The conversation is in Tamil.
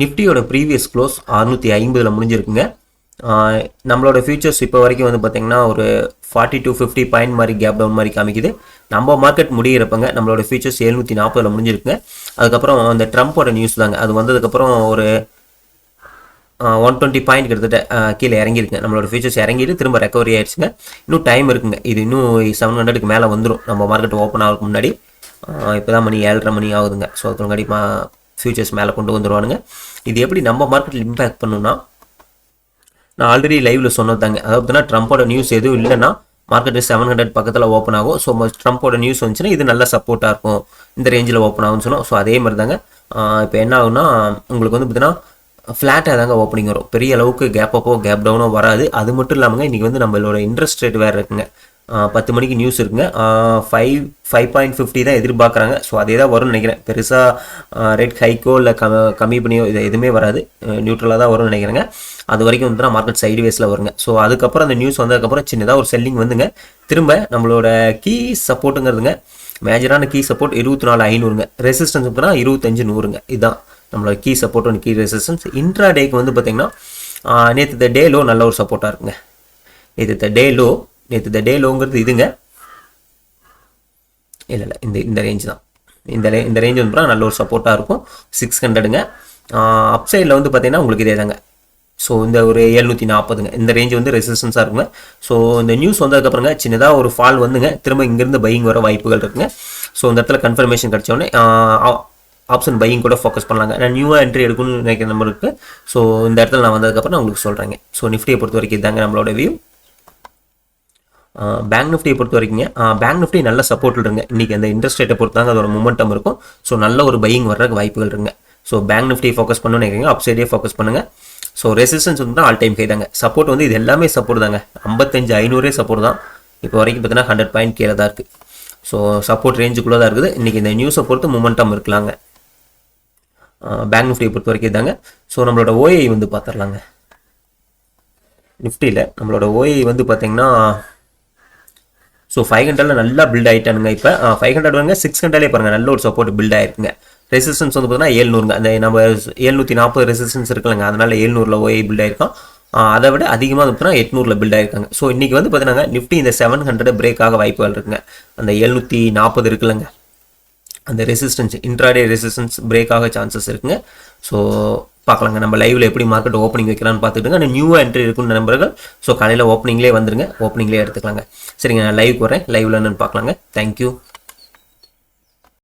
நிஃப்டியோட ப்ரீவியஸ் க்ளோஸ் 650 முடிஞ்சிருக்குங்க. நம்மளோட ஃபியூச்சர்ஸ் இப்போ வரைக்கும் வந்து பார்த்திங்கன்னா ஒரு 40 to 50 பாயிண்ட் மாதிரி கேப் டவுன் மாதிரி காமிக்குது. நம்ம மார்க்கெட் முடிகிறப்பங்க நம்மளோட ஃபியூச்சர்ஸ் 740 முடிஞ்சிருக்குங்க. அதுக்கப்புறம் அந்த ட்ரம்ப்போட நியூஸ் தாங்க, அது வந்ததுக்கப்புறம் ஒரு 120 பாயிண்ட் கிட்டத்தட்ட கீழே இறங்கியிருக்குங்க. நம்மளோட ஃபியூச்சர்ஸ் இறங்கிட்டு திரும்ப ரெக்கவரி ஆயிடுச்சுங்க. இன்னும் டைம் இருக்குங்க, இது இன்னும் 700க்கு மேலே வந்துடும் நம்ம மார்க்கெட் ஓப்பன் ஆகிறதுக்கு முன்னாடி. இப்போ தான் மணி 7:30 மணி ஆகுதுங்க. ஸோ அதுக்கு முன்னாடி ஃபியூச்சர்ஸ் மேலே கொண்டு வந்துடுவானுங்க. இது எப்படி நம்ம மார்க்கெட்டில் இம்பேக்ட் பண்ணுன்னா, நான் ஆல்ரெடி லைவ்ல சொன்னதாங்க. அதாவது ட்ரம்ப்போட நியூஸ் எதுவும் இல்லைன்னா மார்க்கெட் 700 பக்கத்தில் ஓப்பன் ஆகும். ஸோ ட்ரம்ப்போட நியூஸ் வந்துச்சுன்னா இது நல்ல சப்போர்ட்டாக இருக்கும், இந்த ரேஞ்சில் ஓப்பன் ஆகும்னு சொன்னோம். ஸோ அதே மாதிரி தாங்க இப்போ என்ன ஆகுன்னா, உங்களுக்கு வந்து பார்த்தீங்கன்னா ஃப்ளாட்டாக தாங்க ஓப்பனிங் வரும், பெரிய அளவுக்கு கேப் அப்போ கேப் டவுனோ வராது. அது மட்டும் இல்லாமல் இன்றைக்கி வந்து நம்மளோட இன்ட்ரெஸ்ட் ரேட் வேறு இருக்குங்க. 10 மணிக்கு நியூஸ் இருக்குங்க. 5.50 தான் எதிர்பார்க்குறாங்க. ஸோ அதே தான் வரும்னு நினைக்கிறேன். பெருசாக ரேட் ஹைக்கோ இல்லை கம்மி பண்ணியோ இது எதுவுமே வராது, நியூட்ரலாக தான் வரும்னு நினைக்கிறேங்க. அது வரைக்கும் வந்து மார்க்கெட் சைடு வேஸில் வருங்க. ஸோ அதுக்கப்புறம் அந்த நியூஸ் வந்ததுக்கப்புறம் சின்னதாக ஒரு செல்லிங் வந்துங்க. திரும்ப நம்மளோட கீ சப்போர்ட்டுங்கிறதுங்க, மேஜரான கீ சப்போர்ட் 24,500ங்க. ரெசிஸ்டன்ஸ் பார்த்தீங்கன்னா 25,100ங்க. இதுதான் நம்மளோட key support and key resistance. இன்ட்ரா டேக்கு வந்து பார்த்திங்கன்னா நேற்று டே லோ நல்ல ஒரு சப்போர்ட்டாக இருக்குங்க. நேற்று டே லோங்கிறது இதுங்க, இல்லை இந்த ரேஞ்ச் தான். இந்த ரேஞ்ச் வந்து நல்ல ஒரு சப்போர்ட்டாக இருக்கும், 600ங்க. அப்சைடில் வந்து பார்த்தீங்கன்னா உங்களுக்கு இதே தாங்க. ஸோ இந்த ஒரு 740ங்க இந்த ரேஞ்ச் வந்து ரெசிஸ்டன்ஸாக இருக்குங்க. ஸோ இந்த நியூஸ் வந்ததுக்கப்புறங்க சின்னதாக ஒரு ஃபால் வந்துங்க, திரும்ப இங்கேருந்து பையிங் வர வாய்ப்புகள் இருக்குங்க. ஸோ இந்த இடத்துல கன்ஃபர்மேஷன் கிடச்சோடனே ஆப்ஷன் பையிங் கூட ஃபோக்கஸ் பண்ணலாங்க. நான் நியூவாக என்ட்ரி எடுக்கணும்னு நினைக்கிற நம்பர் இருக்குது. ஸோ இந்த இடத்துல நான் வந்ததுக்கப்புறம் நான் உங்களுக்கு சொல்கிறேங்க. ஸோ நிஃப்டியை பொறுத்த வரைக்கும் இதாங்க நம்மளோட வியூ. பேங்க் நிஃப்டியை பொறுத்த வரைக்குங்க, பேங்க் நிஃப்டி நல்ல சப்போர்ட்டில் இருங்க. இன்றைக்கி அந்த இன்ட்ரெஸ்ட் ரேட்டை பொறுத்தாங்க அதோட மூமெண்டம் இருக்கும். ஸோ நல்ல ஒரு பையிங் வர்றதுக்கு வாய்ப்புகள் இருங்க. ஸோ பேங்க் நிஃப்டியை ஃபோக்கஸ் பண்ணணும்னு நினைக்கிறீங்க, அப்சைடே ஃபோக்கஸ் பண்ணுங்கள். ஸோ ரெசிஸ்டன்ஸ் வந்து ஆல் டைம் ஹை தாங்க. சப்போர்ட் வந்து இது எல்லாமே சப்போர்ட் தாங்க. 55,500 சப்போர்ட் தான். இப்போ வரைக்கும் பார்த்தீங்கன்னா 100 பாயிண்ட் கீழே தான் இருக்குது. ஸோ சப்போர்ட் ரேஞ்சுக்குள்ளே தான் இருக்குது. இன்றைக்கி இந்த நியூஸை பொறுத்து மூமெண்டம் இருக்கலாங்க. பேங்க் நிஃப்டியை பொறுத்த வரைக்கும் இதாங்க. ஸோ நம்மளோட ஓஐ வந்து பார்த்துடலாங்க. நிஃப்டியில் நம்மளோட ஓஐ வந்து பார்த்தீங்கன்னா ஸோ 500 நல்லா பில்ட் ஆகிட்டானுங்க. இப்போ 500 வாங்க 600 பாருங்கள் நல்ல ஒரு சப்போர்ட் பில்ட் ஆகிருக்குங்க. ரெசிஸ்டன்ஸ் வந்து பார்த்தீங்கன்னா 700ங்க. அந்த நம்ம 740 ரெசிஸ்டன்ஸ் இருக்குல்லங்க, அதனால 700 ஓஐ பில்ட் ஆகிருக்கும். அதை விட அதிகமாக பார்த்தீங்கன்னா 800 பில்ட் ஆகிருக்காங்க. ஸோ இன்றைக்கி வந்து பார்த்தீங்கன்னா நிஃப்டி இந்த 700 பிரேக் ஆக வாய்ப்புகள் இருக்குங்க. அந்த 740 இருக்குல்லங்க, அந்த ரெசிஸ்டன்ஸ் இன்ட்ராடே ரெசிஸ்டன்ஸ் பிரேக் ஆக சான்சஸ் இருக்குங்க. ஸோ பார்க்கலாங்க நம்ம லைவில் எப்படி மார்க்கெட் ஓப்பனிங் வைக்கலான்னு பார்த்துட்டுங்க. ஆனால் நியூவாக என்ட்ரி இருக்குன்னு நம்பர்கள் ஸோ காலையில் ஓப்பனிங்லேயே வந்துருங்க, ஓப்பனிங்லேயே எடுத்துக்கலாங்க. சரிங்க, நான் லைவ் வரேன், லைவில் என்னன்னு பார்க்கலாங்க. தேங்க்யூ.